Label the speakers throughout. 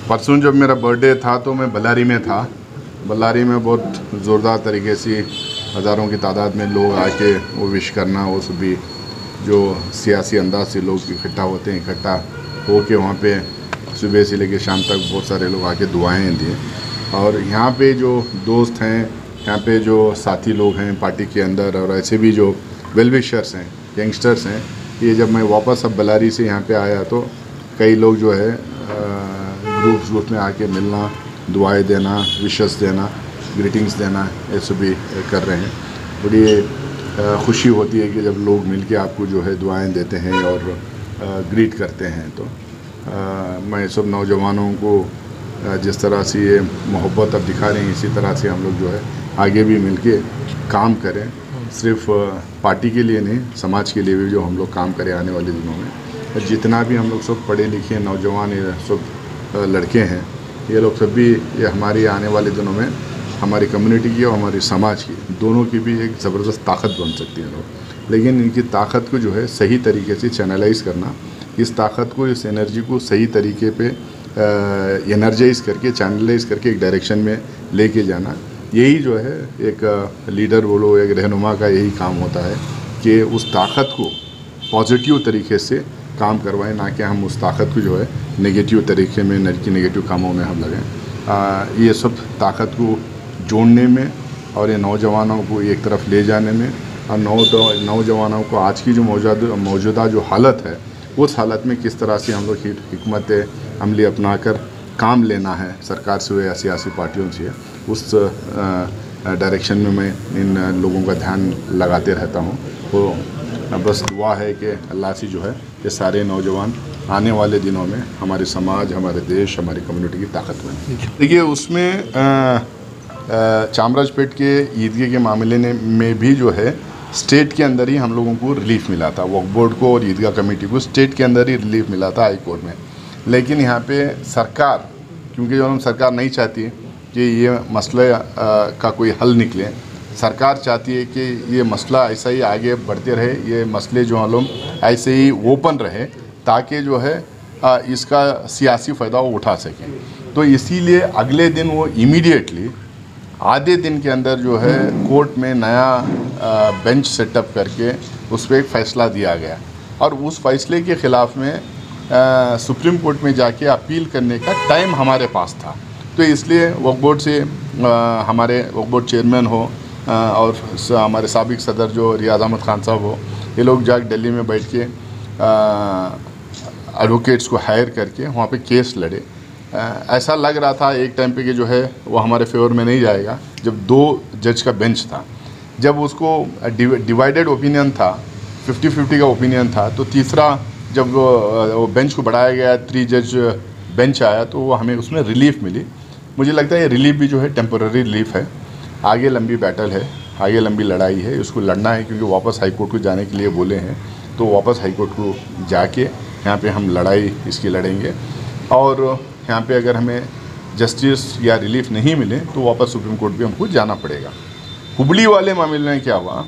Speaker 1: परसों जब मेरा बर्थडे था तो मैं बल्लारी में था। बल्लारी में बहुत ज़ोरदार तरीके से हज़ारों की तादाद में लोग आके वो विश करना, वो सभी जो सियासी अंदाज से लोग इकट्ठा होते हैं, इकट्ठा हो के वहाँ पे सुबह से लेकर शाम तक बहुत सारे लोग आके दुआएं दिए। और यहाँ पे जो दोस्त हैं, यहाँ पे जो साथी लोग हैं पार्टी के अंदर, और ऐसे भी जो वेल विशर्स हैं, यंगस्टर्स हैं, ये जब मैं वापस अब बल्लारी से यहाँ पे आया तो कई लोग जो है ग्रुप में आके मिलना, दुआएं देना, विशेस देना, ग्रीटिंग्स देना, ये सभी कर रहे हैं। बड़ी खुशी होती है कि जब लोग मिलके आपको जो है दुआएं देते हैं और ग्रीट करते हैं। तो मैं सब नौजवानों को जिस तरह से ये मोहब्बत अब दिखा रहे हैं, इसी तरह से हम लोग जो है आगे भी मिलके काम करें। सिर्फ पार्टी के लिए नहीं, समाज के लिए भी जो हम लोग काम करें आने वाले दिनों में। जितना भी हम लोग सब पढ़े लिखे नौजवान, ये सब लड़के हैं, ये लोग सब भी ये हमारी आने वाले दिनों में हमारी कम्युनिटी की और हमारी समाज की दोनों की भी एक ज़बरदस्त ताकत बन सकती है लोग। लेकिन इनकी ताकत को जो है सही तरीके से चैनलाइज करना, इस ताकत को, इस एनर्जी को सही तरीके पे एनर्जाइज करके, चैनलाइज करके एक डायरेक्शन में लेके जाना, यही जो है एक लीडर बोलो, एक रहनुमा का यही काम होता है कि उस ताकत को पॉजिटिव तरीके से काम करवाएं, ना कि हम उस ताकत को जो है नेगेटिव तरीके में, नेगेटिव कामों में हम लगें। ये सब ताकत को जोड़ने में और ये नौजवानों को एक तरफ ले जाने में, और नौजवानों को आज की जो मौजूदा जो हालत है, उस हालत में किस तरह से हम लोग हिकमत अमली अपना कर काम लेना है, सरकार से हो या सियासी पार्टियों से, उस डायरेक्शन में मैं इन लोगों का ध्यान लगाते रहता हूँ। तो बस दुआ है कि अल्लाह से जो है ये सारे नौजवान आने वाले दिनों में हमारे समाज, हमारे देश, हमारी कम्युनिटी की ताकत बने। देखिए, उसमें चामराजपेट के ईदगाह के मामले में भी जो है स्टेट के अंदर ही हम लोगों को रिलीफ मिला था। वक्फ बोर्ड को और ईदगाह कमेटी को स्टेट के अंदर ही रिलीफ मिला था हाई कोर्ट में। लेकिन यहाँ पे सरकार, क्योंकि जो सरकार नहीं चाहती कि ये मसले का कोई हल निकले, सरकार चाहती है कि ये मसला ऐसा ही आगे बढ़ते रहे, ये मसले जो हम ऐसे ही ओपन रहे, ताकि जो है इसका सियासी फ़ायदा वो उठा सकें। तो इसीलिए अगले दिन वो इमीडिएटली आधे दिन के अंदर जो है कोर्ट में नया बेंच सेटअप करके उस पर एक फ़ैसला दिया गया, और उस फैसले के ख़िलाफ़ में सुप्रीम कोर्ट में जाके अपील करने का टाइम हमारे पास था। तो इसलिए वक्फ बोर्ड से हमारे वक्फ बोर्ड चेयरमैन हो और हमारे साबिक सदर जो रियाज अहमद खान साहब हो, ये लोग जाके दिल्ली में बैठ के एडवोकेट्स को हायर करके वहाँ पे केस लड़े। ऐसा लग रहा था एक टाइम पे कि जो है वो हमारे फेवर में नहीं जाएगा। जब 2 जज का बेंच था, जब उसको डिवाइडेड ओपिनियन था, 50-50 का ओपिनियन था, तो तीसरा जब वो बेंच को बढ़ाया गया, 3 जज बेंच आया, तो वो हमें उसमें रिलीफ मिली। मुझे लगता है ये रिलीफ भी जो है टेम्पररी रिलीफ है। आगे लंबी बैटल है, आगे लंबी लड़ाई है, उसको लड़ना है, क्योंकि वापस हाई कोर्ट को जाने के लिए बोले हैं। तो वापस हाई कोर्ट को जाके यहाँ पे हम लड़ाई इसकी लड़ेंगे, और यहाँ पे अगर हमें जस्टिस या रिलीफ नहीं मिले तो वापस सुप्रीम कोर्ट भी हमको जाना पड़ेगा। हुबली वाले मामले में क्या हुआ,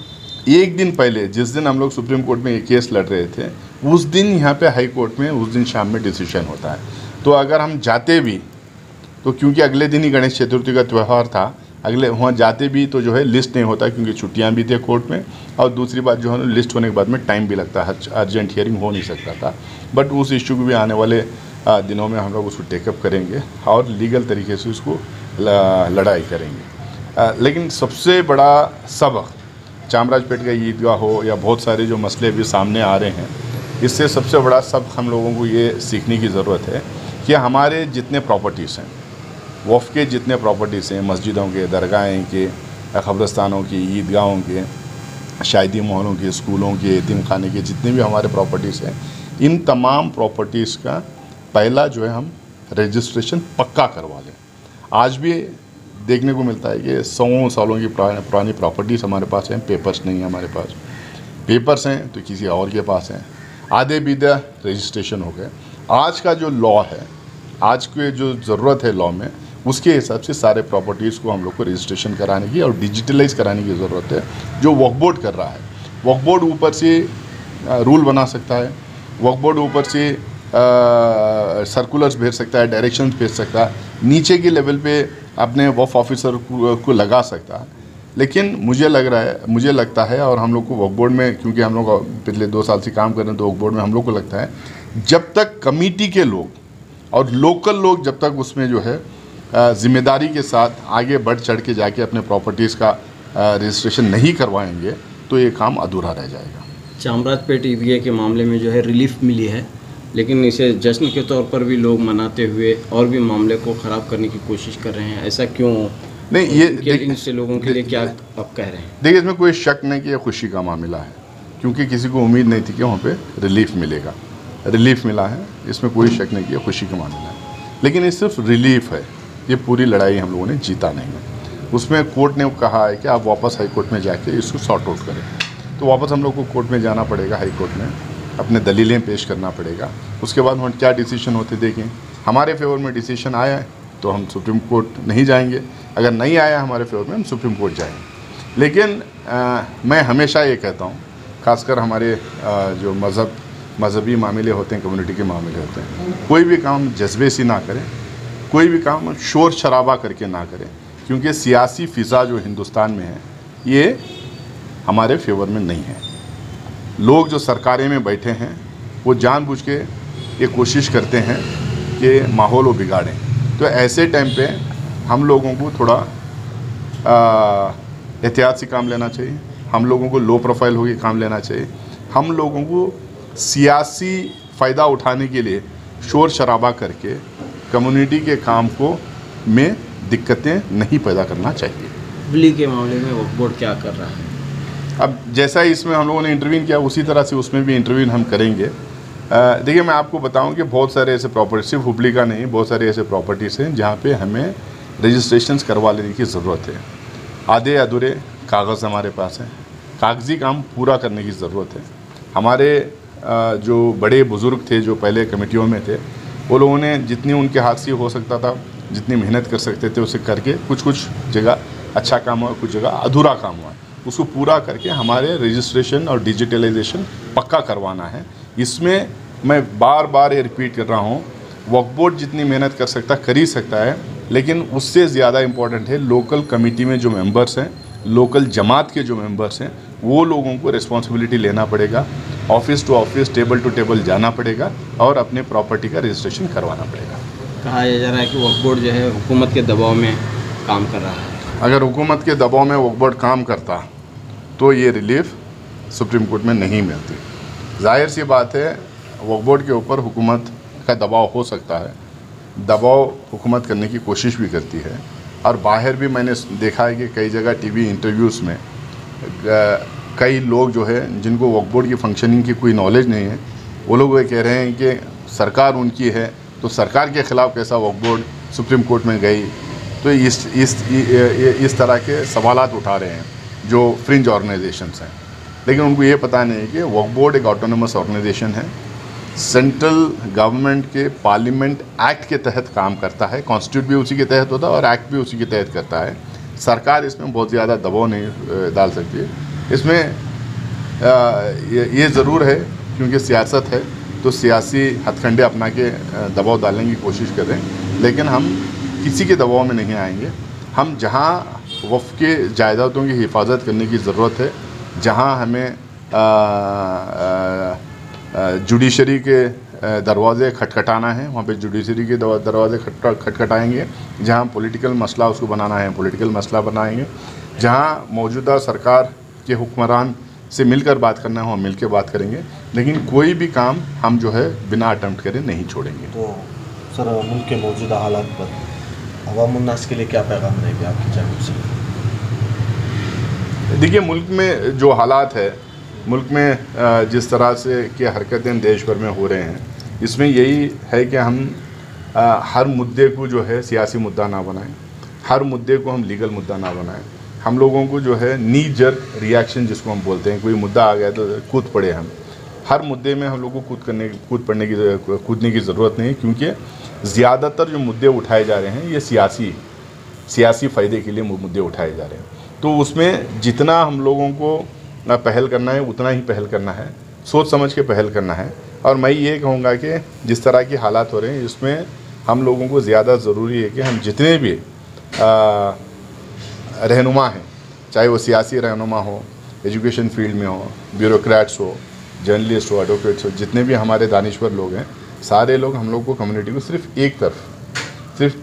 Speaker 1: एक दिन पहले जिस दिन हम लोग सुप्रीम कोर्ट में ये केस लड़ रहे थे, उस दिन यहाँ पे हाई कोर्ट में उस दिन शाम में डिसीजन होता है। तो अगर हम जाते भी, तो क्योंकि अगले दिन ही गणेश चतुर्थी का त्यौहार था, अगले वहाँ जाते भी तो जो है लिस्ट नहीं होता, क्योंकि छुट्टियाँ भी थे कोर्ट में, और दूसरी बात जो है लिस्ट होने के बाद में टाइम भी लगता है, अर्जेंट हियरिंग हो नहीं सकता था। बट उस इशू को भी आने वाले दिनों में हम लोग उसको टेकअप करेंगे और लीगल तरीके से उसको लड़ाई करेंगे। लेकिन सबसे बड़ा सबक चामराजपेट का ईदगाह हो या बहुत सारे जो मसले भी सामने आ रहे हैं, इससे सबसे बड़ा सबक हम लोगों को ये सीखने की ज़रूरत है कि हमारे जितने प्रॉपर्टीज़ हैं, वफ़ के जितने प्रॉपर्टीज़ हैं, मस्जिदों के, दरगाहें के, कब्रस्तानों की, ईदगाहों के, शादी मोहल्लों के, स्कूलों के, यतीम खाने के, जितने भी हमारे प्रॉपर्टीज़ हैं, इन तमाम प्रॉपर्टीज़ का पहला जो है हम रजिस्ट्रेशन पक्का करवा लें। आज भी देखने को मिलता है कि 100 सालों की पुरानी प्रॉपर्टीज़ हमारे पास हैं, पेपर्स नहीं है हमारे पास। पेपर्स हैं तो किसी और के पास हैं, आधे बीधे रजिस्ट्रेशन हो गए। आज का जो लॉ है, आज की जो ज़रूरत है लॉ में, उसके हिसाब से सारे प्रॉपर्टीज़ को हम लोग को रजिस्ट्रेशन कराने की और डिजिटलाइज कराने की ज़रूरत है। जो वक्फ बोर्ड कर रहा है, वक्फ बोर्ड ऊपर से रूल बना सकता है, वक्फ बोर्ड ऊपर से सर्कुलर्स भेज सकता है, डायरेक्शंस भेज सकता है, नीचे के लेवल पे अपने वक्फ ऑफिसर को लगा सकता है। लेकिन मुझे लगता है और हम लोग को वक्फ बोर्ड में, क्योंकि हम लोग पिछले 2 साल से काम कर रहे हैं, तो वक्फ बोर्ड में हम लोग को लगता है जब तक कमेटी के लोग और लोकल लोग जब तक उसमें जो है जिम्मेदारी के साथ आगे बढ़ चढ़ के जाके अपने प्रॉपर्टीज़ का रजिस्ट्रेशन नहीं करवाएंगे तो ये काम अधूरा रह जाएगा।
Speaker 2: चामराजपेट ईवीए के मामले में जो है रिलीफ मिली है, लेकिन इसे जश्न के तौर पर भी लोग मनाते हुए और भी मामले को ख़राब करने की कोशिश कर रहे हैं, ऐसा क्यों?
Speaker 1: नहीं, ये
Speaker 2: इनसे लोगों के लिए क्या आप कह रहे हैं?
Speaker 1: देखिए, इसमें कोई शक नहीं कि ये खुशी का मामला है, क्योंकि किसी को उम्मीद नहीं थी कि वहाँ पे रिलीफ मिलेगा। रिलीफ मिला है, इसमें कोई शक नहीं कि ये खुशी का मामला है। लेकिन ये सिर्फ रिलीफ है, ये पूरी लड़ाई हम लोगों ने जीता नहीं है। उसमें कोर्ट ने कहा है कि आप वापस हाई कोर्ट में जाके इसको सॉर्ट आउट करें, तो वापस हम लोग को कोर्ट में जाना पड़ेगा, हाई कोर्ट में अपने दलीलें पेश करना पड़ेगा। उसके बाद हम क्या डिसीजन होते देखें। हमारे फेवर में डिसीजन आया है तो हम सुप्रीम कोर्ट नहीं जाएंगे, अगर नहीं आया हमारे फेवर में हम सुप्रीम कोर्ट जाएंगे। लेकिन मैं हमेशा ये कहता हूँ, खासकर हमारे जो मज़हबी मामले होते हैं, कम्युनिटी के मामले होते हैं, कोई भी काम जज्बे से ना करें, कोई भी काम शोर शराबा करके ना करें, क्योंकि सियासी फ़िज़ा जो हिंदुस्तान में है ये हमारे फेवर में नहीं है। लोग जो सरकारें में बैठे हैं वो जानबूझ के ये कोशिश करते हैं कि माहौल वो बिगाड़ें। तो ऐसे टाइम पे हम लोगों को थोड़ा एहतियात से काम लेना चाहिए, हम लोगों को लो प्रोफाइल होकर काम लेना चाहिए, हम लोगों को सियासी फ़ायदा उठाने के लिए शोर शराबा करके कम्युनिटी के काम को में दिक्कतें नहीं पैदा करना चाहिए।
Speaker 2: बिजली के मामले में वक्फ बोर्ड क्या कर रहा है?
Speaker 1: अब जैसा इसमें हम लोगों ने इंटरवीन किया उसी तरह से उसमें भी इंटरवीन हम करेंगे। देखिए, मैं आपको बताऊं कि बहुत सारे ऐसे प्रॉपर्टी, सिर्फ हुबली का नहीं, बहुत सारे ऐसे प्रॉपर्टीज़ हैं जहां पे हमें रजिस्ट्रेशंस करवा लेने की ज़रूरत है। आधे अधूरे कागज़ हमारे पास हैं, कागजी काम पूरा करने की ज़रूरत है। हमारे जो बड़े बुज़ुर्ग थे जो पहले कमेटियों में थे, वो लोगों ने जितनी उनके हाथ से हो सकता था, जितनी मेहनत कर सकते थे उसे करके कुछ जगह अच्छा काम हुआ, कुछ जगह अधूरा काम हुआ, उसको पूरा करके हमारे रजिस्ट्रेशन और डिजिटलाइजेशन पक्का करवाना है। इसमें मैं बार बार ये रिपीट कर रहा हूँ, वक्फ बोर्ड जितनी मेहनत कर ही सकता है, लेकिन उससे ज़्यादा इम्पॉर्टेंट है लोकल कमेटी में जो मेंबर्स हैं, लोकल जमात के जो मेंबर्स हैं, वो लोगों को रिस्पॉन्सिबिलिटी लेना पड़ेगा, office to office, table to table जाना पड़ेगा और अपने प्रॉपर्टी का रजिस्ट्रेशन करवाना पड़ेगा।
Speaker 2: कहा जा रहा है कि वक्फ बोर्ड जो है हुकूमत के दबाव में काम कर रहा है।
Speaker 1: अगर हुकूमत के दबाव में वक्फ बोर्ड काम करता तो ये रिलीफ सुप्रीम कोर्ट में नहीं मिलती। जाहिर सी बात है, वक्फ बोर्ड के ऊपर हुकूमत का दबाव हो सकता है, दबाव हुकूमत करने की कोशिश भी करती है, और बाहर भी मैंने देखा है कि कई जगह टीवी इंटरव्यूज़ में कई लोग जो है जिनको वक्फ बोर्ड की फंक्शनिंग की कोई नॉलेज नहीं है, वो लोग ये कह रहे हैं कि सरकार उनकी है तो सरकार के ख़िलाफ़ कैसा वक्फ बोर्ड सुप्रीम कोर्ट में गई। तो इस तरह के सवालात उठा रहे हैं जो फ्रिंज ऑर्गेनाइजेशंस हैं, लेकिन उनको ये पता नहीं है कि वक्फ बोर्ड एक ऑटोनोमस ऑर्गेनाइजेशन है, सेंट्रल गवर्नमेंट के पार्लियामेंट एक्ट के तहत काम करता है, कॉन्स्टिट्यूट भी उसी के तहत होता है और एक्ट भी उसी के तहत करता है। सरकार इसमें बहुत ज़्यादा दबाव नहीं डाल सकती है। इसमें ये ज़रूर है क्योंकि सियासत है तो सियासी हथकंडे अपना के दबाव डालने की कोशिश करें, लेकिन हम किसी के दबाव में नहीं आएंगे। हम जहाँ वक्फ के जायदादों की हिफाजत करने की ज़रूरत है, जहाँ हमें जुडिशरी के दरवाज़े खटखटाना है, वहाँ पे जुडिशरी के दरवाज़े खटखटाएंगे। जहाँ पॉलिटिकल मसला उसको बनाना है, पॉलिटिकल मसला बनाएंगे। जहाँ मौजूदा सरकार के हुक्मरान से मिलकर बात करना है वहाँ मिल के बात करेंगे, लेकिन कोई भी काम हम जो है बिना अटेम्प्ट करे नहीं छोड़ेंगे।
Speaker 3: तो सर, मुल्क के मौजूदा हालात पर अवाम उन्नास के लिए क्या पैगाम रहेगा आपकी जानिब से?
Speaker 1: देखिए, मुल्क में जो हालात है, मुल्क में जिस तरह से की हरकतें देश भर में हो रहे हैं, इसमें यही है कि हम हर मुद्दे को जो है सियासी मुद्दा ना बनाएं, हर मुद्दे को हम लीगल मुद्दा ना बनाएं। हम लोगों को जो है नी जर्क रिएक्शन जिसको हम बोलते हैं, कोई मुद्दा आ गया तो कूद पड़े हम, हर मुद्दे में हम लोग को कूदने की ज़रूरत नहीं है, क्योंकि ज़्यादातर जो मुद्दे उठाए जा रहे हैं ये सियासी फ़ायदे के लिए मुद्दे उठाए जा रहे हैं। तो उसमें जितना हम लोगों को पहल करना है उतना ही पहल करना है, सोच समझ के पहल करना है। और मैं ये कहूँगा कि जिस तरह के हालात हो रहे हैं इसमें हम लोगों को ज़्यादा ज़रूरी है कि हम जितने भी रहनुमा हैं, चाहे वो सियासी रहनुमा हो, एजुकेशन फील्ड में हो, ब्यूरोक्रेट्स हो, जर्नलिस्ट हो, एडवोकेट्स हो, जितने भी हमारे दानिश्वर लोग हैं, सारे लोग हम लोग को कम्युनिटी को सिर्फ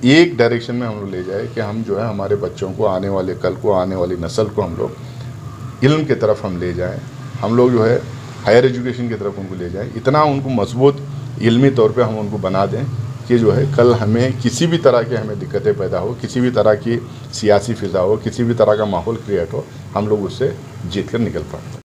Speaker 1: एक डायरेक्शन में हम लोग ले जाए कि हम जो है हमारे बच्चों को आने वाली नस्ल को हम लोग इल्म की तरफ हम ले जाएं, हम लोग जो है हायर एजुकेशन की तरफ उनको ले जाएं, इतना उनको मजबूत इल्मी तौर पे हम उनको बना दें कि जो है कल हमें किसी भी तरह की हमें दिक्कतें पैदा हो, किसी भी तरह की सियासी फ़िज़ा हो, किसी भी तरह का माहौल क्रिएट हो, हम लोग उससे जीत कर निकल पाएँ।